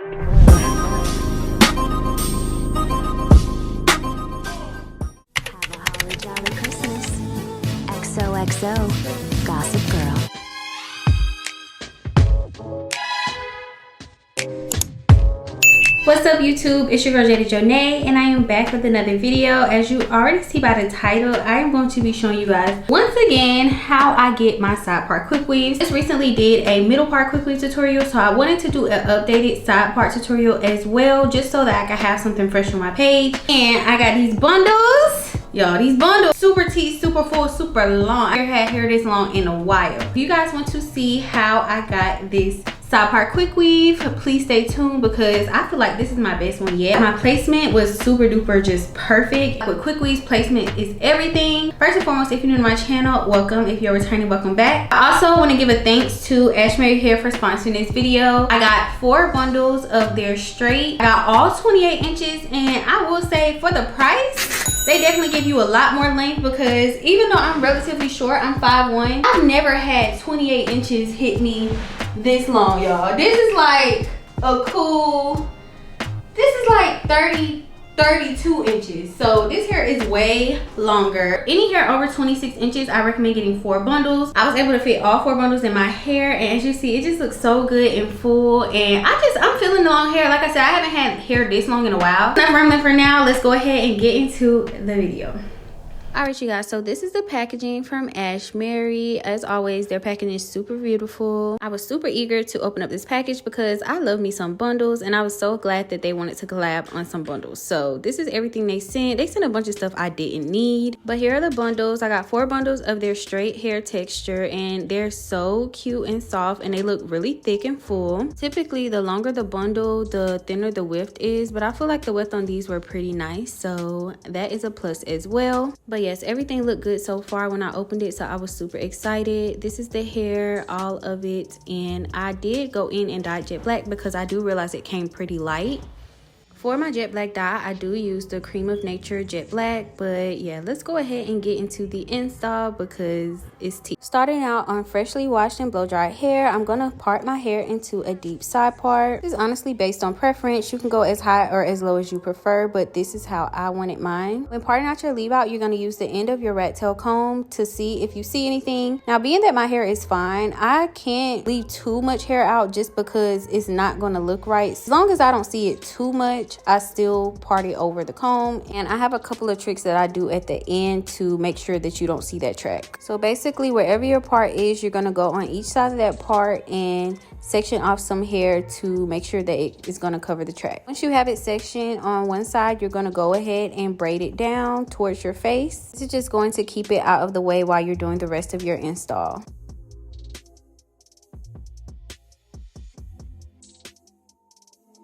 holly jolly Christmas. XOXO, Gossip Girl. What's up YouTube, it's your girl Janae and I am back with another video. As you already see by the title, I am going to be showing you guys once again how I get my side part quick weaves. Just recently did a middle part quick weave tutorial, so I wanted to do an updated side part tutorial as well, just so that I can have something fresh on my page. And I got these bundles. Y'all, these bundles, super tea, super full, super long. I never had hair this long in a while. If you guys want to see how I got this side part quick weave, please stay tuned because I feel like this is my best one yet. My placement was super duper just perfect. With quick weaves, placement is everything. First and foremost, if you're new to my channel, welcome. If you're returning, welcome back. I also want to give a thanks to Ashimary Hair for sponsoring this video. I got 4 bundles of their straight. I got all 28 inches, and I will say for the price, they definitely give you a lot more length because even though I'm relatively short, I'm 5'1", I've never had 28 inches hit me this long, y'all. This is like a cool, this is like 32 inches. So this hair is way longer. Any hair over 26 inches, I recommend getting 4 bundles. I was able to fit all 4 bundles in my hair, and as you see, it just looks so good and full. And I'm feeling the long hair. Like I said, I haven't had hair this long in a while. Enough rambling for now. Let's go ahead and get into the video. Alright you guys, so this is the packaging from Ashimary. As always, their packaging is super beautiful. I was super eager to open up this package because I love me some bundles, and I was so glad that they wanted to collab on some bundles. So this is everything they sent. They sent a bunch of stuff I didn't need, but here are the bundles. I got 4 bundles of their straight hair texture, and they're so cute and soft, and they look really thick and full. Typically, the longer the bundle, the thinner the weft is, but I feel like the weft on these were pretty nice, so that is a plus as well. But yes, everything looked good so far when I opened it, so I was super excited. This is the hair, all of it, and I did go in and dye it jet black because I do realize it came pretty light. For my jet black dye, I do use the Cream of Nature jet black, but yeah, let's go ahead and get into the install because it's tea. Starting out on freshly washed and blow dried hair, I'm gonna part my hair into a deep side part. This is honestly based on preference. You can go as high or as low as you prefer, but this is how I wanted mine. When parting out your leave out, you're gonna use the end of your rat tail comb to see if you see anything. Now, being that my hair is fine, I can't leave too much hair out just because it's not gonna look right. As long as I don't see it too much, I still part it over the comb, and I have a couple of tricks that I do at the end to make sure that you don't see that track. So basically, wherever your part is, you're gonna go on each side of that part and section off some hair to make sure that it is gonna cover the track. Once you have it sectioned on one side, you're gonna go ahead and braid it down towards your face. This is just going to keep it out of the way while you're doing the rest of your install.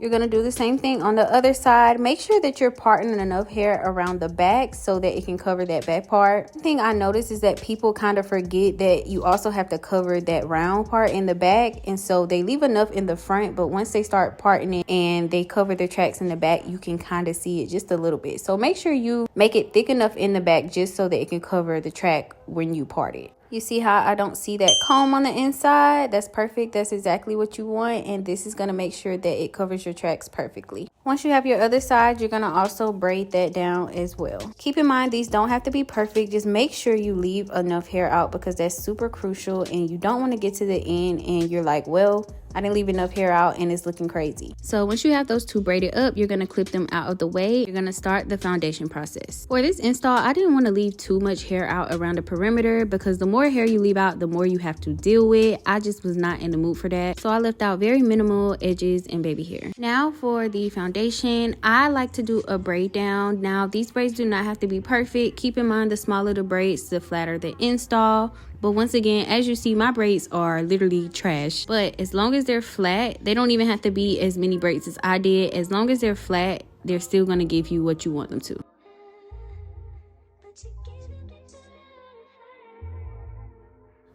You're going to do the same thing on the other side. Make sure that you're parting enough hair around the back so that it can cover that back part. One thing I noticed is that people kind of forget that you also have to cover that round part in the back, and so they leave enough in the front, but once they start parting it and they cover the tracks in the back, you can kind of see it just a little bit. So make sure you make it thick enough in the back just so that it can cover the track when you part it. You see how I don't see that comb on the inside? That's perfect. That's exactly what you want. And this is going to make sure that it covers your tracks perfectly. Once you have your other side, you're going to also braid that down as well. Keep in mind, these don't have to be perfect. Just make sure you leave enough hair out because that's super crucial. And you don't want to get to the end and you're like, well, I didn't leave enough hair out and it's looking crazy. So once you have those 2 braided up, you're going to clip them out of the way. You're going to start the foundation process. For this install, I didn't want to leave too much hair out around the perimeter because the more hair you leave out, the more you have to deal with. I just was not in the mood for that. So I left out very minimal edges and baby hair. Now for the foundation, I like to do a braid down. Now these braids do not have to be perfect. Keep in mind the smaller the braids, the flatter the install. But once again, as you see, my braids are literally trash. But as long as they're flat, they don't even have to be as many braids as I did. As long as they're flat, they're still going to give you what you want them to.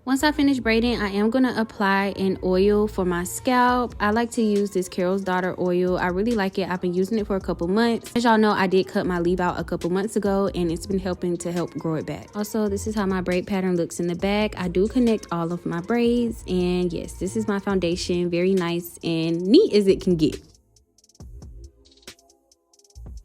Once I finish braiding, I am going to apply an oil for my scalp. I like to use this Carol's Daughter oil. I really like it. I've been using it for a couple months. As y'all know, I did cut my leave out a couple months ago and it's been helping to help grow it back. Also, this is how my braid pattern looks in the back. I do connect all of my braids, and yes, this is my foundation. Very nice and neat as it can get.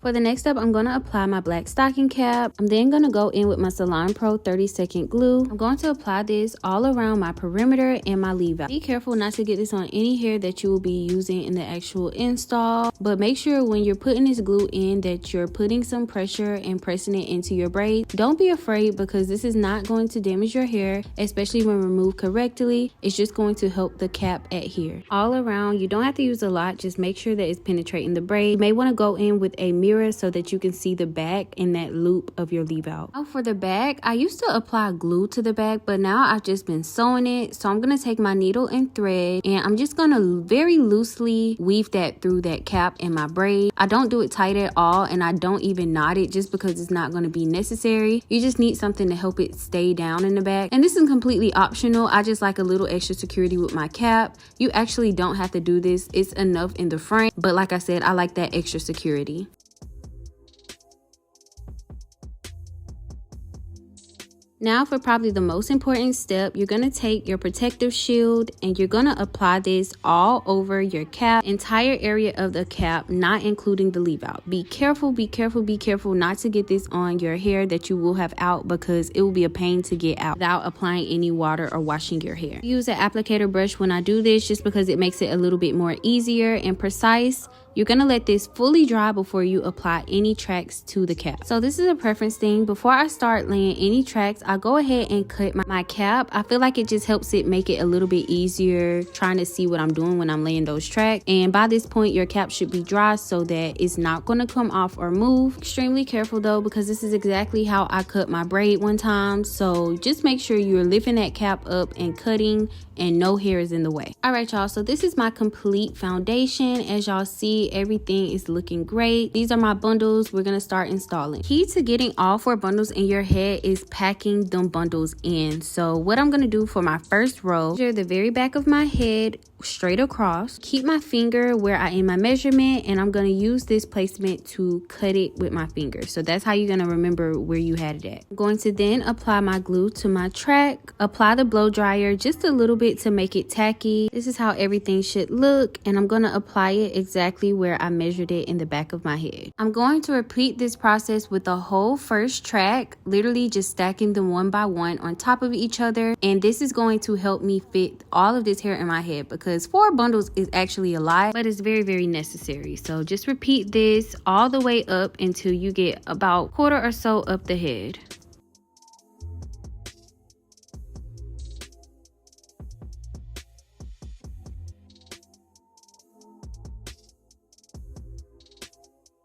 For the next step, I'm going to apply my black stocking cap. I'm then going to go in with my Salon Pro 30-second glue. I'm going to apply this all around my perimeter and my leave out. Be careful not to get this on any hair that you will be using in the actual install, but make sure when you're putting this glue in that you're putting some pressure and pressing it into your braid. Don't be afraid, because this is not going to damage your hair, especially when removed correctly. It's just going to help the cap adhere. All around, you don't have to use a lot, just make sure that it's penetrating the braid. You may want to go in with a mirror so that you can see the back in that loop of your leave out. Now for the back, I used to apply glue to the back, but now I've just been sewing it. So I'm going to take my needle and thread, and I'm just going to very loosely weave that through that cap in my braid. I don't do it tight at all, and I don't even knot it just because it's not going to be necessary. You just need something to help it stay down in the back. And this is completely optional. I just like a little extra security with my cap. You actually don't have to do this. It's enough in the front, but like I said, I like that extra security. Now for probably the most important step, you're going to take your protective shield and you're going to apply this all over your cap, entire area of the cap, not including the leave out. Be careful, be careful, be careful not to get this on your hair that you will have out, because it will be a pain to get out without applying any water or washing your hair. I use an applicator brush when I do this just because it makes it a little bit more easier and precise. You're going to let this fully dry before you apply any tracks to the cap. So this is a preference thing. Before I start laying any tracks, I go ahead and cut my cap. I feel like it just helps it make it a little bit easier trying to see what I'm doing when I'm laying those tracks. And by this point, your cap should be dry so that it's not going to come off or move. Extremely careful though, because this is exactly how I cut my braid one time. So just make sure you're lifting that cap up and cutting and no hair is in the way. All right, y'all. So this is my complete foundation. As y'all see, everything is looking great. These are my bundles. We're gonna start installing. Key to getting all 4 bundles in your head is packing them bundles in. So what I'm gonna do for my first row, measure the very back of my head straight across, keep my finger where I am my measurement, and I'm going to use this placement to cut it with my finger. So that's how you're going to remember where you had it at. I'm going to then apply my glue to my track, apply the blow dryer just a little bit to make it tacky. This is how everything should look, and I'm going to apply it exactly where I measured it in the back of my head. I'm going to repeat this process with the whole first track, literally just stacking them one by one on top of each other, and this is going to help me fit all of this hair in my head, because 4 bundles is actually a lot, but it's very, very necessary. So just repeat this all the way up until you get about 1/4 or so up the head.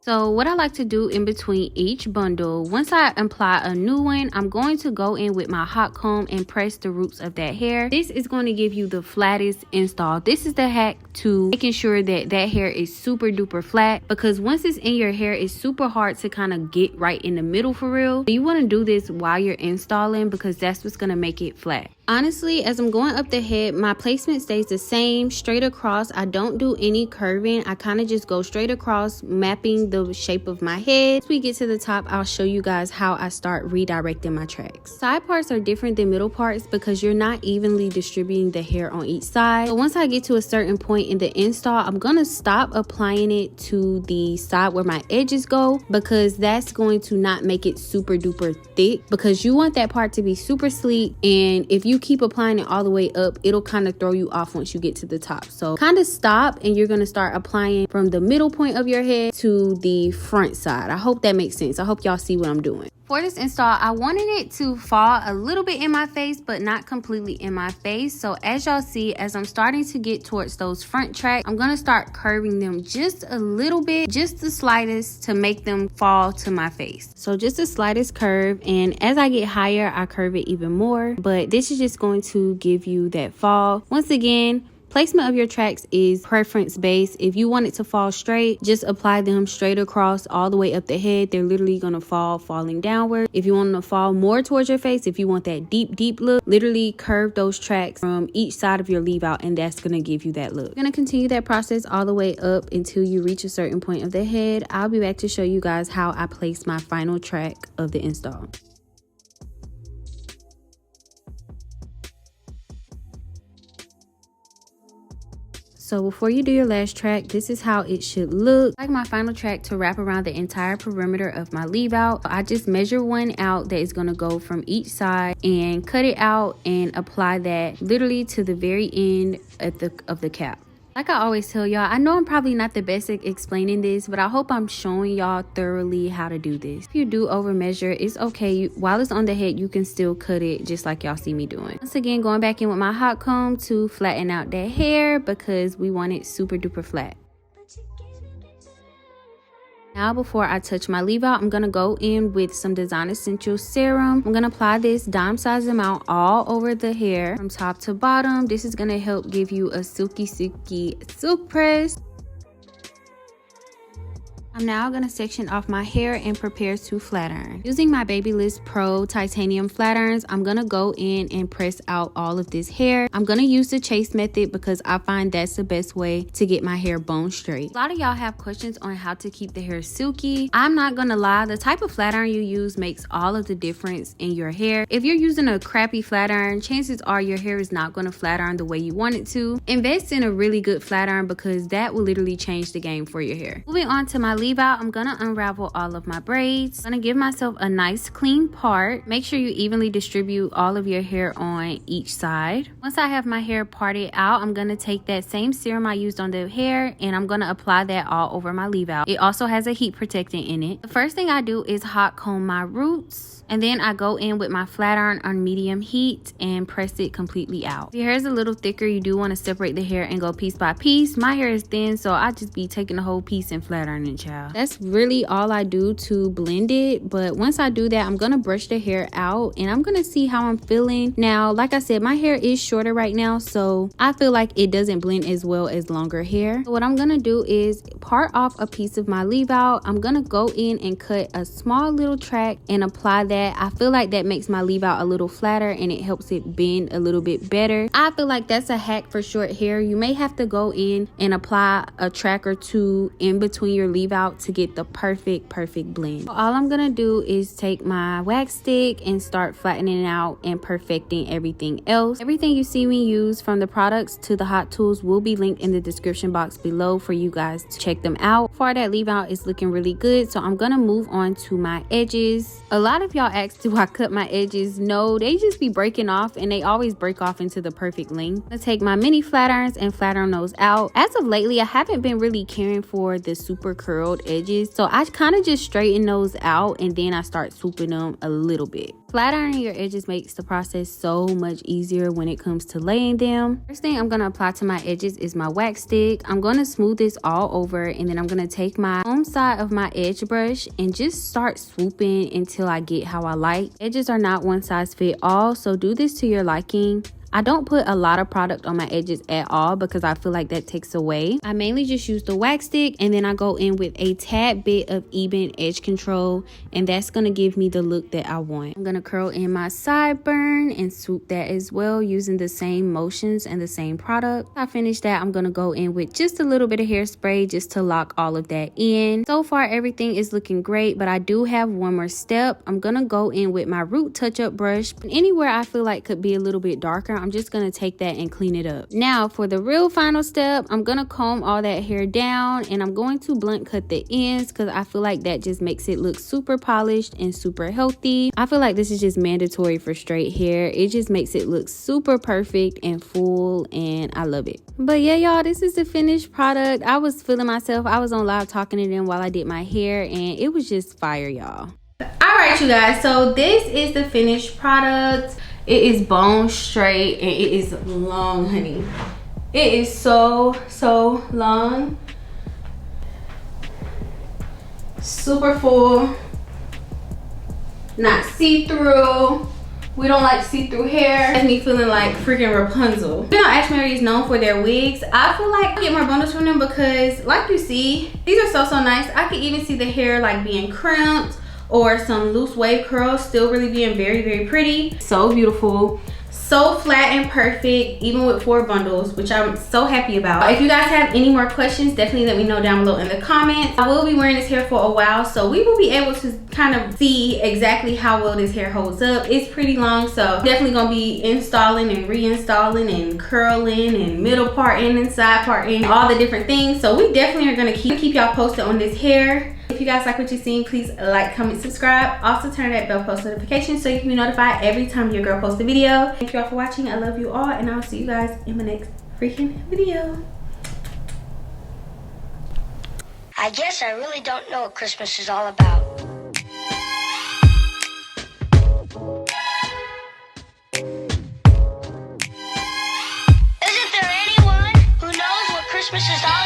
So what I like to do in between each bundle, once I apply a new one, I'm going to go in with my hot comb and press the roots of that hair. This is going to give you the flattest install. This is the hack to making sure that that hair is super duper flat, because once it's in your hair, it's super hard to kind of get right in the middle for real. You want to do this while you're installing, because that's what's going to make it flat. Honestly, as I'm going up the head, my placement stays the same, straight across. I don't do any curving. I kind of just go straight across, mapping the shape of my head. As we get to the top, I'll show you guys how I start redirecting my tracks. Side parts are different than middle parts because you're not evenly distributing the hair on each side. So once I get to a certain point in the install, I'm gonna stop applying it to the side where my edges go, because that's going to not make it super duper thick, because you want that part to be super sleek, and if you keep applying it all the way up, it'll kind of throw you off once you get to the top. So kind of stop, and you're going to start applying from the middle point of your head to the front side. I hope that makes sense. I hope y'all see what I'm doing. For this install, I wanted it to fall a little bit in my face, but not completely in my face. So as y'all see, as I'm starting to get towards those front tracks, I'm going to start curving them just a little bit, just the slightest, to make them fall to my face. So just the slightest curve, and as I get higher, I curve it even more. But this is just going to give you that fall. Once again, placement of your tracks is preference based. If you want it to fall straight, just apply them straight across all the way up the head. They're literally going to falling downward. If you want them to fall more towards your face, if you want that deep look, literally curve those tracks from each side of your leave out, and that's going to give you that look. You're going to continue that process all the way up until you reach a certain point of the head. I'll be back to show you guys how I place my final track of the install. So before you do your lash track, this is how it should look. I like my final track to wrap around the entire perimeter of my leave out. I just measure one out that is going to go from each side and cut it out and apply that literally to the very end of the cap. Like I always tell y'all, I know I'm probably not the best at explaining this, but I hope I'm showing y'all thoroughly how to do this. If you do over measure, it's okay. While it's on the head, you can still cut it just like y'all see me doing. Once again, going back in with my hot comb to flatten out that hair because we want it super duper flat. Now before I touch my leave out, I'm going to go in with some Design Essentials serum. I'm going to apply this dime size amount all over the hair from top to bottom. This is going to help give you a silky silk press. I'm now going to section off my hair and prepare to flat iron. Using my Babyliss Pro titanium flat irons, I'm going to go in and press out all of this hair. I'm going to use the chase method because I find that's the best way to get my hair bone straight. A lot of y'all have questions on how to keep the hair silky. I'm not going to lie, the type of flat iron you use makes all of the difference in your hair. If you're using a crappy flat iron, chances are your hair is not going to flat iron the way you want it to. Invest in a really good flat iron because that will literally change the game for your hair. Moving on to my leave out, I'm gonna unravel all of my braids. I'm gonna give myself a nice clean part. Make sure you evenly distribute all of your hair on each side. Once I have my hair parted out, I'm gonna take that same serum I used on the hair and I'm gonna apply that all over my leave out. It also has a heat protectant in it. The first thing I do is hot comb my roots. And then I go in with my flat iron on medium heat and press it completely out. If your hair is a little thicker, you do want to separate the hair and go piece by piece. My hair is thin, so I just be taking the whole piece and flat ironing, child. That's really all I do to blend it. But once I do that, I'm going to brush the hair out and I'm going to see how I'm feeling. Now, like I said, my hair is shorter right now, so I feel like it doesn't blend as well as longer hair. So what I'm going to do is part off a piece of my leave out. I'm going to go in and cut a small little track and apply that. I feel like that makes my leave out a little flatter and it helps it bend a little bit better. I feel like that's a hack for short hair. You may have to go in and apply a track or two in between your leave out to get the perfect blend. So all I'm gonna do is take my wax stick and start flattening out and perfecting everything else. Everything you see me use, from the products to the hot tools, will be linked in the description box below for you guys to check them out. For that leave out is looking really good, so I'm gonna move on to my edges. A lot of y'all asked, do I cut my edges? No, they just be breaking off and they always break off into the perfect length. I'm gonna take my mini flat irons and flat iron those out. As of lately, I haven't been really caring for the super curled edges, so I kind of just straighten those out and then I start swooping them a little bit. Flat ironing your edges makes the process so much easier when it comes to laying them. First thing I'm going to apply to my edges is my wax stick. I'm going to smooth this all over and then I'm going to take my home side of my edge brush and just start swooping until I get how I like. Edges are not one size fit all, so do this to your liking. I don't put a lot of product on my edges at all because I feel like that takes away. I mainly just use the wax stick and then I go in with a tad bit of even edge control, and that's going to give me the look that I want. I'm going to curl in my sideburn and swoop that as well using the same motions and the same product. After I finish that, I'm going to go in with just a little bit of hairspray just to lock all of that in. So far everything is looking great, but I do have one more step. I'm going to go in with my root touch-up brush. Anywhere I feel like could be a little bit darker, I'm just going to take that and clean it up. Now for the real final step, I'm going to comb all that hair down and I'm going to blunt cut the ends because I feel like that just makes it look super polished and super healthy. I feel like this is just mandatory for straight hair. It just makes it look super perfect and full and I love it. But yeah, y'all, this is the finished product. I was feeling myself. I was on live talking to them while I did my hair and it was just fire, y'all. All right, you guys, so this is the finished product. It is bone straight and it is long, honey. It is so long. Super full. Not see-through. We don't like see-through hair. That's me feeling like freaking Rapunzel. You know, Ashimary is known for their wigs. I feel like I get more bundles from them because, like you see, these are so nice. I can even see the hair like being crimped or some loose wave curls still really being very pretty. So beautiful, so flat and perfect, even with 4 bundles, which I'm so happy about. If you guys have any more questions, definitely let me know down below in the comments. I will be wearing this hair for a while, so we will be able to kind of see exactly how well this hair holds up. It's pretty long, so definitely gonna be installing and reinstalling and curling and middle parting and side parting, all the different things. So we definitely are gonna keep y'all posted on this hair. If you guys like what you're seeing, please like, comment, subscribe. Also turn that bell post notification so you can be notified every time your girl posts a video. Thank you all for watching. I love you all, and I'll see you guys in my next freaking video. I guess I really don't know what Christmas is all about. Isn't there anyone who knows what Christmas is all about?